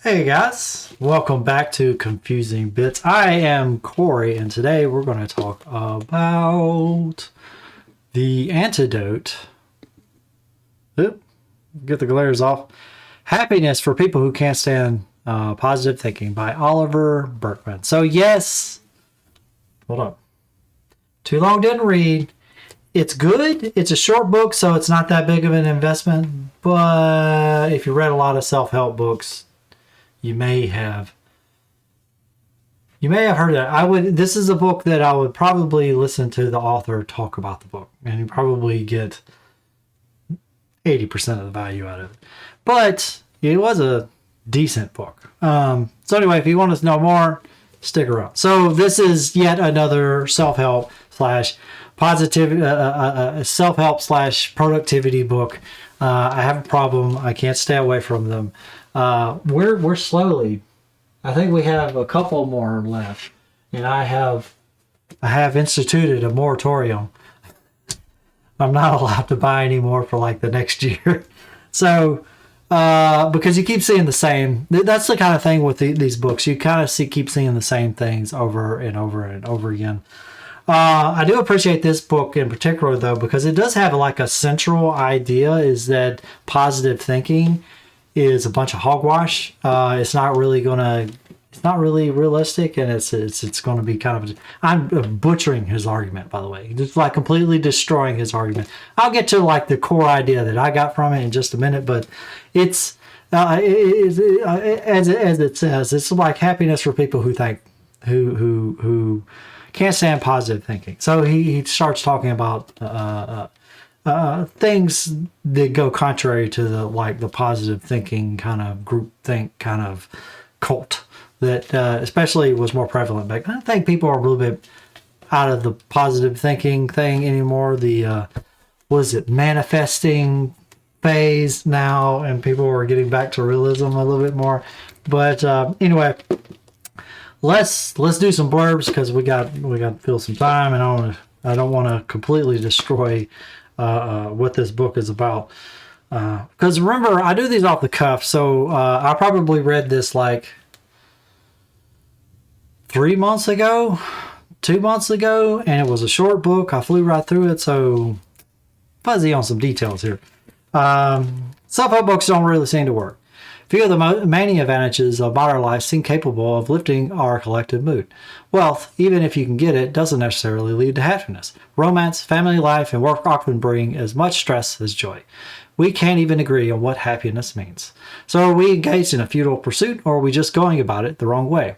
Hey guys, welcome back to Confusing Bits. I am Corey, and today we're going to talk about the Antidote. Oop, get the glares off. Happiness for People Who Can't Stand Positive Thinking by Oliver Burkeman. So yes, hold up. Too long didn't read. It's good. It's a short book, so it's not that big of an investment. But if you read a lot of self-help books, you may have heard that. This is a book that I would probably listen to the author talk about the book, and you probably get 80% of the value out of it. But it was a decent book. So anyway, if you want to know more, stick around. So this is yet another self-help slash positive self-help slash productivity book. I have a problem. I can't stay away from them. We're slowly. I think we have a couple more left, and I have instituted a moratorium. I'm not allowed to buy any more for like the next year. So because you keep seeing the same. That's the kind of thing with these books. You kind of keep seeing the same things over and over and over again. I do appreciate this book in particular, though, because it does have like a central idea: is that positive thinking is a bunch of hogwash. It's not really realistic, and it's going to be kind of. I'm butchering his argument, by the way, just like completely destroying his argument. I'll get to like the core idea that I got from it in just a minute, but it's as it says, it's like happiness for people who think who can't stand positive thinking. So he starts talking about things that go contrary to the positive thinking kind of group think kind of cult that especially was more prevalent back. I think people are a little bit out of the positive thinking thing anymore. The manifesting phase now, and people are getting back to realism a little bit more. But anyway, let's do some blurbs because we got to fill some time, and I don't want to completely destroy what this book is about. Because remember, I do these off the cuff, so I probably read this like 3 months ago, 2 months ago, and it was a short book. I flew right through it, so fuzzy on some details here. Self-help books don't really seem to work. Few of the many advantages of modern life seem capable of lifting our collective mood. Wealth, even if you can get it, doesn't necessarily lead to happiness. Romance, family life, and work often bring as much stress as joy. We can't even agree on what happiness means. So are we engaged in a futile pursuit, or are we just going about it the wrong way?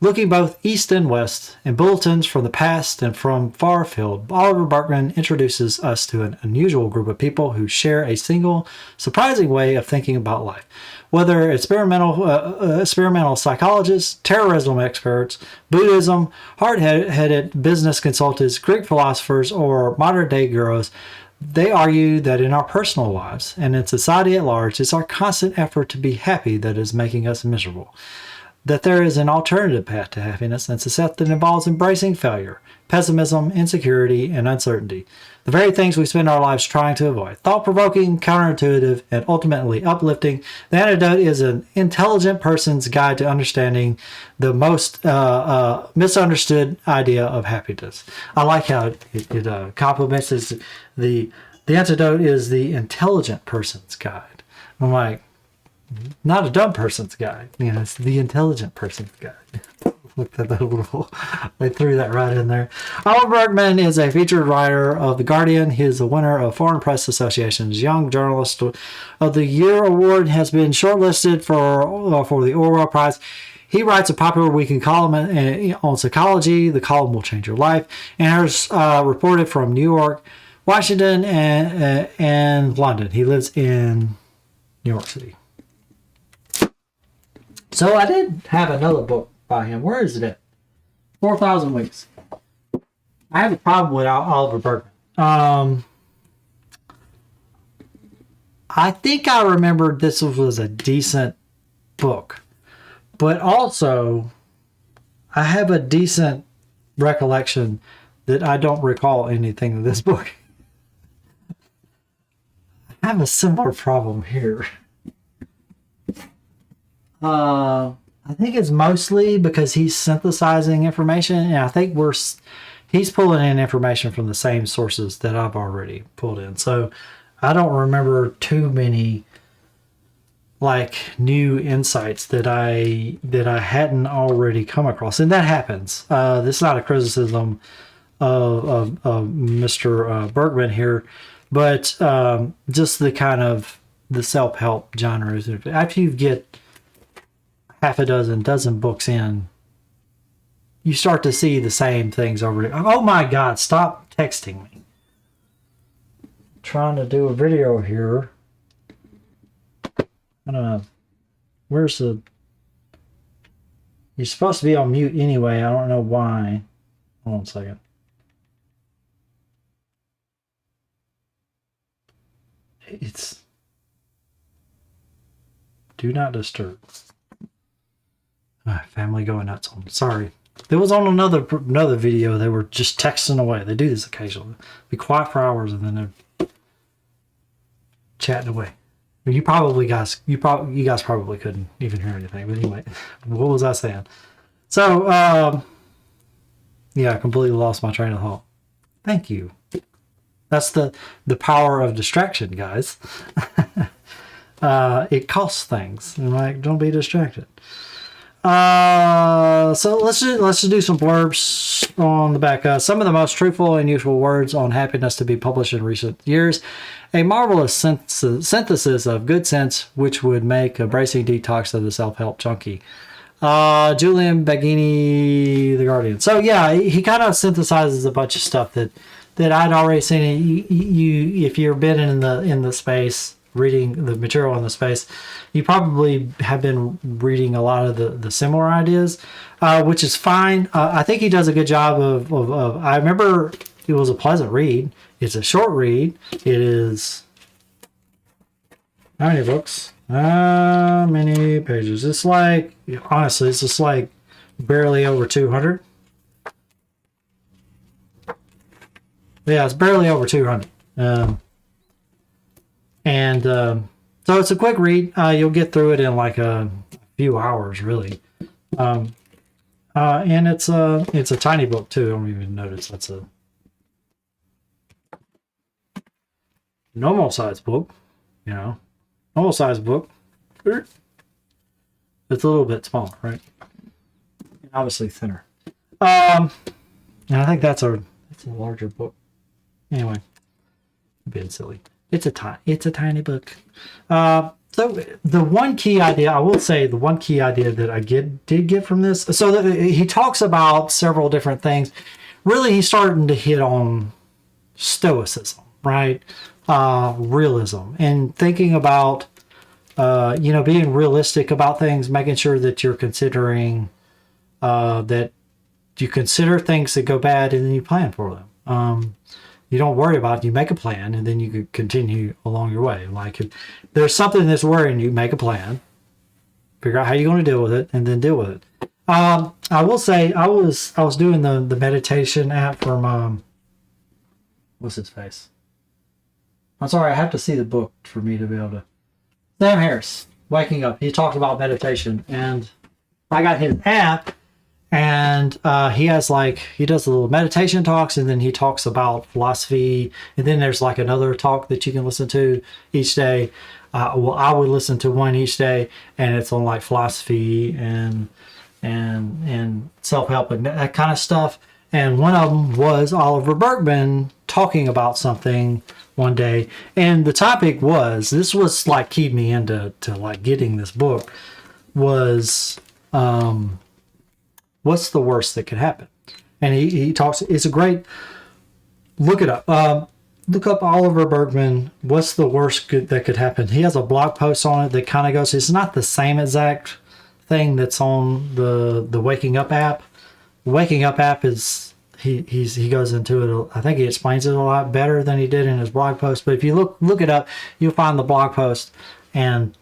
Looking both east and west, in bulletins from the past and from far afield, Oliver Burkeman introduces us to an unusual group of people who share a single, surprising way of thinking about life. Whether experimental psychologists, terrorism experts, Buddhism, hard-headed business consultants, Greek philosophers, or modern-day gurus, they argue that in our personal lives and in society at large, it's our constant effort to be happy that is making us miserable. That there is an alternative path to happiness and success that involves embracing failure, pessimism, insecurity, and uncertainty. The very things we spend our lives trying to avoid. Thought-provoking, counterintuitive, and ultimately uplifting, The Antidote is an intelligent person's guide to understanding the most misunderstood idea of happiness. I like how it complements this. The Antidote is the intelligent person's guide. I'm like, not a dumb person's guide. It's the intelligent person's guide. Look at that little. They threw that right in there. Oliver Burkeman is a featured writer of The Guardian. He is the winner of Foreign Press Association's Young Journalist of the Year award. Has been shortlisted for the Orwell Prize. He writes a popular weekly column on psychology. The column will change your life, and has reported from New York, Washington, and London. He lives in New York City. So I did have another book by him. Where is it at? 4,000 Weeks. I have a problem with Oliver Burkeman. I think I remembered this was a decent book. But also, I have a decent recollection that I don't recall anything of this book. I have a similar problem here. I think it's mostly because he's synthesizing information, and I think he's pulling in information from the same sources that I've already pulled in. So I don't remember too many like new insights that I hadn't already come across, and that happens. This is not a criticism of Mr. Burkeman here, but just the kind of the self-help genres. After you get half a dozen books in, you start to see the same things over. Oh my God! Stop texting me. I'm trying to do a video here. I don't know. Where's the... You're supposed to be on mute anyway. I don't know why. Hold on a second. It's... Do not disturb. Family going nuts on. Sorry. It was on another video. They were just texting away. They do this occasionally. Be quiet for hours and then they're chatting away. You guys probably couldn't even hear anything. But anyway, what was I saying? So, yeah, I completely lost my train of thought. Thank you. That's the power of distraction, guys. It costs things. And like, don't be distracted. So let's just do some blurbs on the back. Some of the most truthful and useful words on happiness to be published in recent years. A marvelous synthesis of good sense, which would make a bracing detox of the self-help junkie. Julian Baggini, The Guardian. So yeah, he kind of synthesizes a bunch of stuff that I'd already seen. You if you've been in the space, reading the material in the space, you probably have been reading a lot of the similar ideas, which is fine. I think he does a good job of I remember it was a pleasant read. It's a short read. It is... How many books? How many pages? It's like, honestly, it's just like barely over 200. Yeah, it's barely over 200. So it's a quick read. You'll get through it in like a few hours, really. And it's a tiny book too. I don't even notice that's a normal size book. You know, normal size book. It's a little bit smaller, right? Obviously thinner. And I think that's a larger book. Anyway, being silly. It's a tiny book. So the one key idea, I will say, the one key idea that I did get from this, so that he talks about several different things. Really, he's starting to hit on stoicism, right? Realism, and thinking about, being realistic about things, making sure that you're considering, that you consider things that go bad and then you plan for them. You don't worry about it. You make a plan, and then you can continue along your way. Like if there's something that's worrying you, make a plan, figure out how you're going to deal with it, and then deal with it. I will say I was doing the meditation app from what's his face? I'm sorry, I have to see the book for me to be able to. Sam Harris, Waking Up. He talked about meditation, and I got his app. And he does the little meditation talks, and then he talks about philosophy, and then there's like another talk that you can listen to each day. I would listen to one each day, and it's on like philosophy and self-help and that kind of stuff. And one of them was Oliver Burkeman talking about something one day, and the topic was, this was like keyed me into like getting this book, was what's the worst that could happen? And he talks, it's a great, look it up. Look up Oliver Burkeman, what's the worst that could happen? He has a blog post on it that kind of goes, it's not the same exact thing that's on the Waking Up app. The Waking Up app is, he goes into it, I think he explains it a lot better than he did in his blog post. But if you look it up, you'll find the blog post and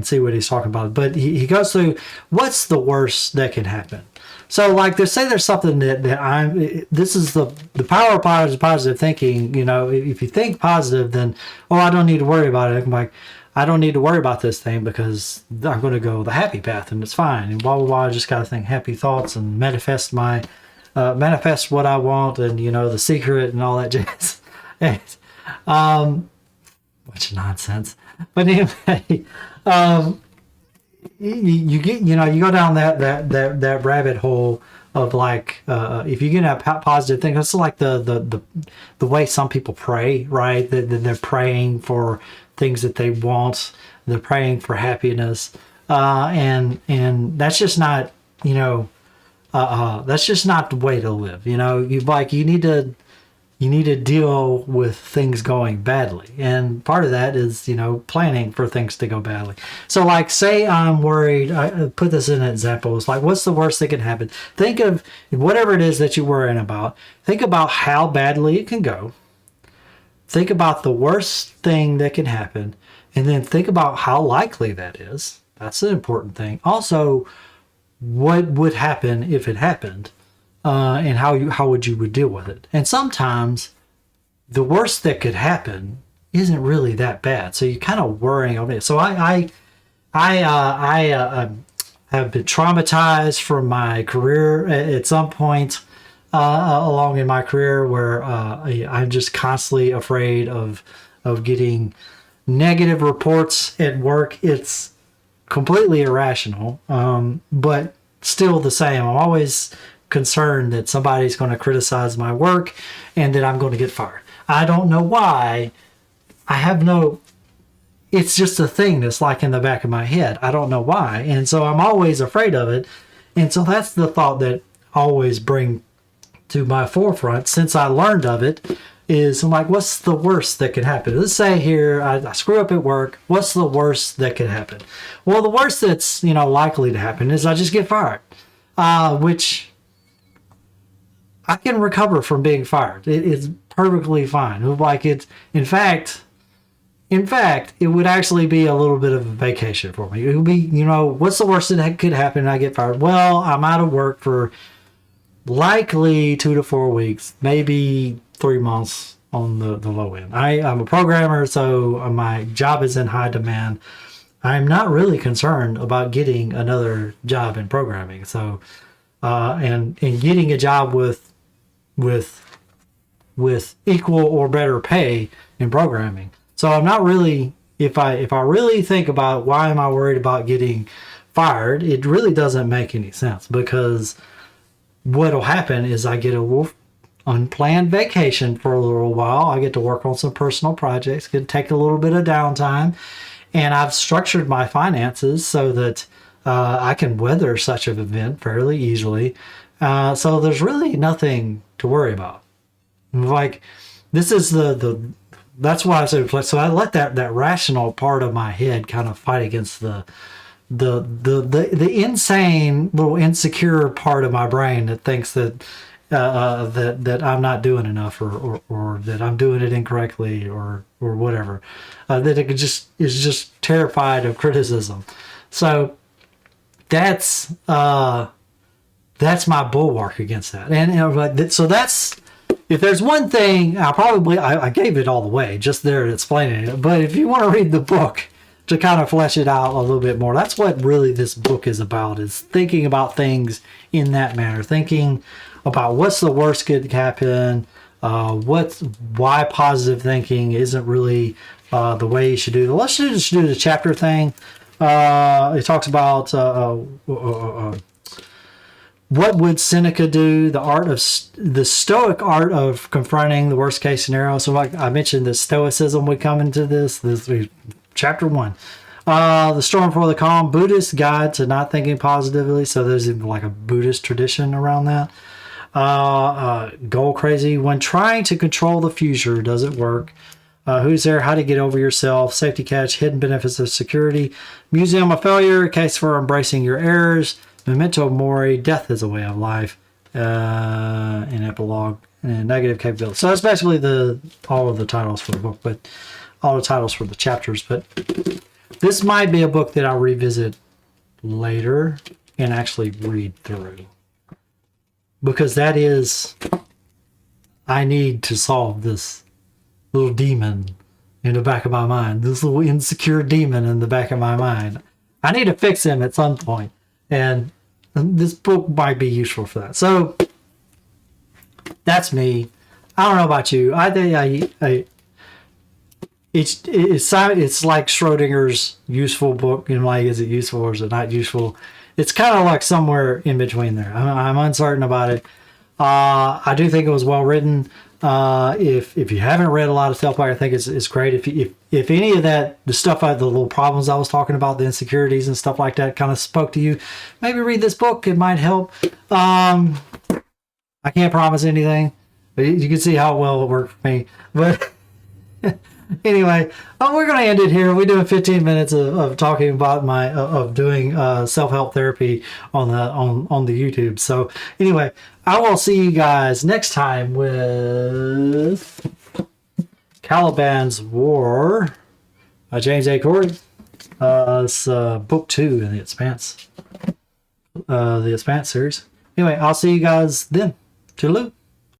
see what he's talking about. But he goes through what's the worst that can happen. So like there's something this is the power of positive thinking. You know, if you think positive, then, I don't need to worry about it. I'm like, I don't need to worry about this thing because I'm going to go the happy path and it's fine. And blah, blah, blah. I just got to think happy thoughts and manifest manifest what I want and, the secret and all that jazz. Which nonsense. But anyway, you get, you go down that rabbit hole of like, if you get a positive thing, it's like the way some people pray, right? They're praying for things that they want. They're praying for happiness. And that's just not, that's just not the way to live. You need to deal with things going badly. And part of that is, planning for things to go badly. So like, say I'm worried, I put this in an example. It's like, what's the worst that can happen? Think of whatever it is that you're worrying about. Think about how badly it can go. Think about the worst thing that can happen. And then think about how likely that is. That's an important thing. Also, what would happen if it happened? And how would you deal with it? And sometimes the worst that could happen isn't really that bad. So you're kind of worrying on it. So I have been traumatized from my career at some point along in my career where I'm just constantly afraid of getting negative reports at work. It's completely irrational, but still the same. I'm always concerned that somebody's going to criticize my work and that I'm going to get fired. I don't know why. It's just a thing that's like in the back of my head. I don't know why. And so I'm always afraid of it. And so that's the thought that I always bring to my forefront since I learned of it is I'm like, what's the worst that could happen? Let's say here, I screw up at work. What's the worst that could happen? Well, the worst that's, likely to happen is I just get fired, which I can recover from being fired. It's perfectly fine. Like in fact, it would actually be a little bit of a vacation for me. It would be, what's the worst that could happen? I get fired. Well, I'm out of work for likely 2 to 4 weeks, maybe 3 months on the low end. I'm a programmer, so my job is in high demand. I'm not really concerned about getting another job in programming. So, and getting a job with equal or better pay in programming. So I'm not really, if I really think about why am I worried about getting fired, it really doesn't make any sense because what'll happen is I get a unplanned vacation for a little while. I get to work on some personal projects, get to take a little bit of downtime, and I've structured my finances so that I can weather such an event fairly easily. So there's really nothing to worry about. Like, this is that's why I said, so I let that rational part of my head kind of fight against the insane little insecure part of my brain that thinks that I'm not doing enough or that I'm doing it incorrectly or whatever, that it is just terrified of criticism. So that's my bulwark against that. And so that's, if there's one thing, I gave it all the way just there explaining it. But if you want to read the book to kind of flesh it out a little bit more, that's what really this book is about, is thinking about things in that manner, thinking about what's the worst could happen, why positive thinking isn't really the way you should do it. Let's just do the chapter thing. It talks about what would Seneca do, the stoic art of confronting the worst case scenario. So like I mentioned, the stoicism would come into this chapter 1. The storm before the calm, Buddhist guide to not thinking positively. So there's even like a Buddhist tradition around that. Goal crazy, when trying to control the future, does it work? Who's there? How to get over yourself? Safety catch, hidden benefits of security. Museum of failure, case for embracing your errors. Memento mori, death is a way of life. An epilogue and negative capability. So that's basically all of the titles for the book, but all the titles for the chapters. But this might be a book that I'll revisit later and actually read through, because I need to solve this little demon in the back of my mind. This little insecure demon in the back of my mind. I need to fix him at some point. And this book might be useful for that. So that's me. I don't know about you. I think it's like Schrodinger's useful book. You know, like, is it useful or is it not useful? It's kind of like somewhere in between there. I'm uncertain about it. I do think it was well written. If you haven't read a lot of self-help, I think it's great. If any of that, the stuff, the little problems I was talking about, the insecurities and stuff like that, kind of spoke to you, maybe read this book. It might help. I can't promise anything, but you can see how well it worked for me. But anyway, we're going to end it here. We're doing 15 minutes of talking about of doing self-help therapy on the YouTube. So anyway, I will see you guys next time with Caliban's War by James A. Corey. It's book 2 in the Expanse series. Anyway, I'll see you guys then. Toodaloo.